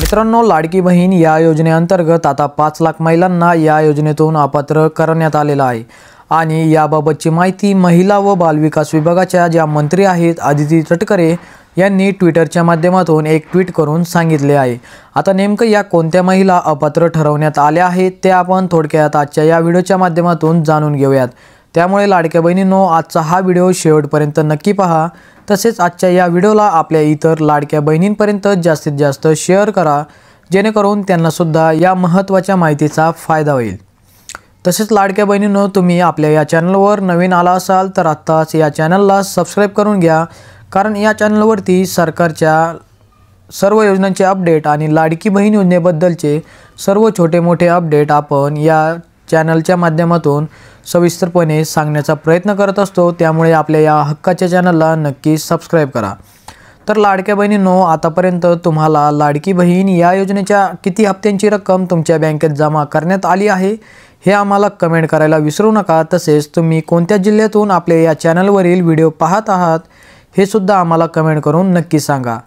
मित्रांनो, लाडकी बहीण या योजनेअंतर्गत आता 5 लाख महिलांना या योजनेतून अपात्र करण्यात आलेलं आहे आणि याबाबतची माहिती महिला व बालविकास विभागाच्या ज्या मंत्री आहेत आदिती तटकरे यांनी ट्विटरच्या माध्यमातून एक ट्विट करून सांगितले आहे। आता नेमकं या कोणत्या महिला अपात्र ठरवण्यात आल्या आहेत ते आपण थोडक्यात आजच्या या व्हिडिओच्या माध्यमातून जाणून घेऊयात। त्यामुळे लाडक्या बहिणींनो, आजचा हा व्हिडिओ शेवटपर्यंत नक्की पहा। तसेच आजच्या या व्हिडिओला आपल्या इतर लाडक्या बहिणींपर्यंत जास्तीत जास्त शेअर करा, जेणेकरून त्यांना सुद्धा या महत्त्वाच्या माहितीचा फायदा होईल। तसेच लाडक्या बहिणींनो, तुम्ही आपल्या या चॅनलवर नवीन आला असाल तर आत्ताच या चॅनलला सबस्क्राइब करून घ्या, कारण या चॅनलवरती सरकारच्या सर्व योजनांचे अपडेट आणि लाडकी बहीण योजनेबद्दलचे सर्व छोटे मोठे अपडेट आपण या चॅनलच्या माध्यमातून सविस्तरपणे सांगण्याचा प्रयत्न करत असतो। त्यामुळे आपल्या या हक्काच्या चॅनलला नक्की सबस्क्राइब करा। तर लाडक्या बहिणींनो, आतापर्यंत तुम्हाला लाडकी बहीण या योजनेच्या किती हप्त्यांची रक्कम तुमच्या बँकेत जमा करण्यात आली आहे हे आम्हाला कमेंट करायला विसरू नका। तसेच तुम्ही कोणत्या जिल्ह्यातून आपल्या या चॅनलवरील व्हिडिओ पाहत आहात हे सुद्धा आम्हाला कमेंट करून नक्की सांगा।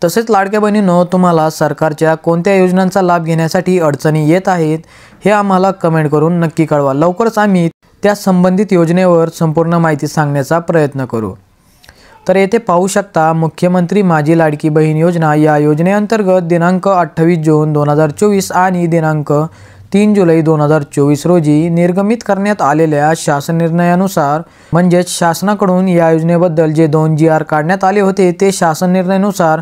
तसेच लाडक्या बहिणींनो, तुम्हाला सरकारच्या कोणत्या योजनांचा लाभ घेण्यासाठी अडचणी येत आहेत हे आम्हाला कमेंट करून नक्की कळवा। लवकरच आम्ही त्या संबंधित योजनेवर संपूर्ण माहिती सांगण्याचा प्रयत्न करू। तर येथे पाहू शकता, मुख्यमंत्री माझी लाडकी बहीण योजना या योजनेअंतर्गत दिनांक 28 जून 2024 आणि दिनांक 3 जुलै 2024 रोजी निर्गमित करण्यात आलेल्या शासन निर्णयानुसार, म्हणजेच शासनाकडून या योजनेबद्दल जे 2 GR काढण्यात आले होते ते शासन निर्णयानुसार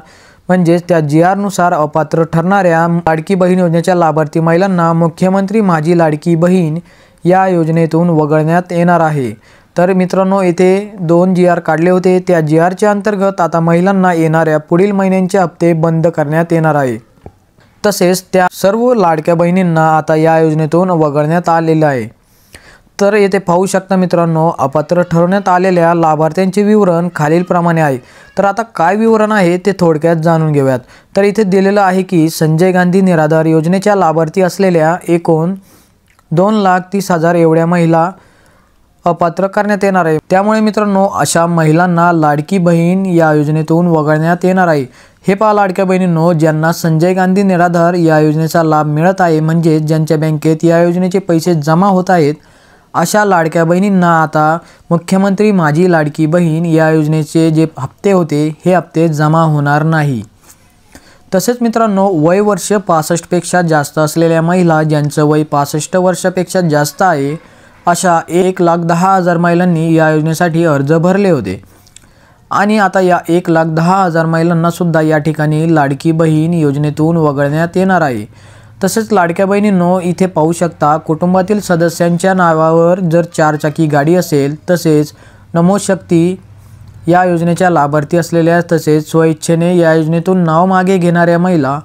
म्हणजेच त्या GR नुसार अपात्र ठरणाऱ्या लाडकी बहीण योजनेच्या लाभार्थी महिलांना मुख्यमंत्री माझी लाडकी बहीण या योजनेतून वगळण्यात येणार आहे। तर मित्रांनो, येथे 2 GR काढले होते, त्या GRच्या अंतर्गत आता महिलांना येणाऱ्या पुढील महिन्यांचे हप्ते बंद करण्यात येणार आहे। तसेच त्या सर्व लाडक्या बहिणींना आता या योजनेतून वगळण्यात आलेले आहे। तर येथे पाहू शकता मित्रांनो, अपात्र ठरवण्यात आलेल्या लाभार्थ्यांचे विवरण खालीलप्रमाणे आहे। तर आता काय विवरण आहे ते थोडक्यात जाणून घेऊयात। तर इथे दिलेलं आहे की संजय गांधी निराधार योजनेच्या लाभार्थी असलेल्या एकूण 2,30,000 एवढ्या महिला अपात्र करण्यात येणार आहे। त्यामुळे मित्रांनो, अशा महिलांना लाडकी बहीण या योजनेतून वगळण्यात येणार आहे। हे पहा लाडक्या बहिणींनो, ज्यांना संजय गांधी निराधार या योजनेचा लाभ मिळत आहे, म्हणजे ज्यांच्या बँकेत या योजनेचे पैसे जमा होत आहेत, अशा लाडक्या बहिणींना आता मुख्यमंत्री माझी लाडकी बहीण या योजनेचे जे हप्ते होते हे हप्ते जमा होणार नाही। तसेच मित्रांनो, वय वर्ष 65 पेक्षा जास्त असलेल्या महिला, ज्यांचं वय 65 वर्षापेक्षा जास्त आहे, अशा 1,10,000 महिलांनी या योजनेसाठी अर्ज भरले होते आणि आता या 1,10,000 महिलांना सुद्धा या ठिकाणी लाडकी बहीण योजनेतून वगळण्यात येणार आहे। तसेच लाडक्या बहिणींनो, इथे पाहू शकता, कुटुंबातील सदस्यांच्या नावावर जर 4 चाकी गाडी असेल, तसेच नमो शक्ती या योजनेच्या लाभार्थी असलेल्या, तसेच स्वइच्छेने या योजनेतून नाव मागे घेणाऱ्या महिला,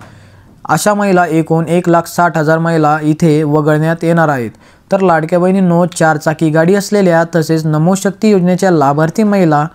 अशा महिला एकूण 1,60,000 महिला इथे वगळण्यात येणार आहेत। तर लाडक्या बहिणींनो, 4 चाकी गाडी असलेल्या तसेच नमो शक्ती योजनेच्या लाभार्थी महिला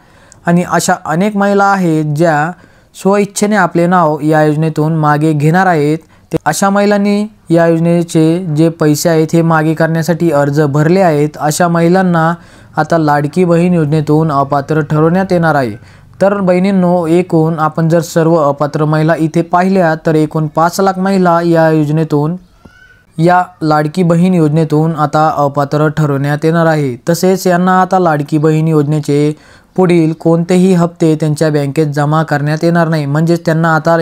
आणि अशा अनेक महिला आहेत ज्या स्वइच्छेने आपले नाव या योजनेतून मागे घेणार आहेत, अशा महिलांनी या योजनेचे जे पैसे आहेत हे मागे करण्यासाठी अर्ज भरले आहेत। अशा महिलांना आता लाडकी बहीण योजनेतून अपात्र ठरवण्यात येणार आहे। तर बहिणींनो, एकूण आपण जर सर्व अपात्र महिला इथे पाहिल्या तर एकूण 5 लाख महिला या योजनेतून, या लाडकी बहीण योजनेतून आता अपात्र ठरवण्यात येणार आहे। तसेच यांना आता लाडकी बहीण योजनेचे पुढील कोणतेही हप्ते त्यांच्या बँकेत जमा करण्यात येणार नाही, म्हणजेच त्यांना आता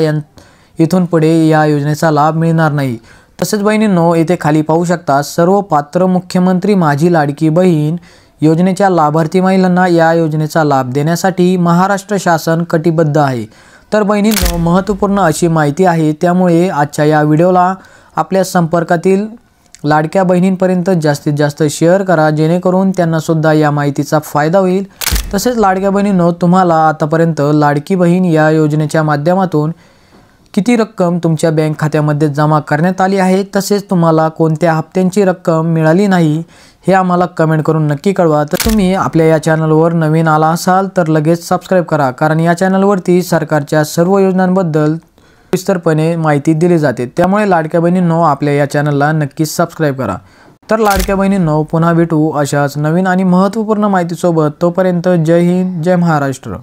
इथून पुढे या योजनेचा लाभ मिळणार नाही। तसेच बहिणींनो, येथे खाली पाहू शकता, सर्व पात्र मुख्यमंत्री माझी लाडकी बहीण योजनेच्या लाभार्थी महिलांना या योजनेचा लाभ देण्यासाठी महाराष्ट्र शासन कटिबद्ध आहे। तर बहिणींनो, महत्त्वपूर्ण अशी माहिती आहे, त्यामुळे आजच्या या व्हिडिओला आपल्या संपर्कातील लाडक्या बहिणींपर्यंत जास्तीत जास्त शेअर करा, जेणेकरून त्यांना सुद्धा या माहितीचा फायदा होईल। तसेच लाडक्या बहिणींनो, तुम्हाला आतापर्यंत लाडकी बहीण या योजनेच्या माध्यमातून किती रक्कम तुमच्या बँक खात्यामध्ये जमा करण्यात आली आहे, तसेच तुम्हाला कोणत्या हप्त्यांची रक्कम मिळाली नाही हे आम्हाला कमेंट करून नक्की कळवा। तर तुम्ही आपल्या या चॅनलवर नवीन आला असाल तर लगेच सबस्क्राइब करा, कारण या चॅनलवरती सरकारच्या सर्व योजनांबद्दल विस्तृतपणे माहिती दिली जाते। त्यामुळे लाडक्या बहिणींनो, आपल्या या चॅनलला नक्कीच सबस्क्राइब करा। तर लाडक्या बहिणींनो, पुन्हा भेटू अशाच नवीन आणि महत्त्वपूर्ण माहितीसोबत। तोपर्यंत जय हिंद, जय महाराष्ट्र।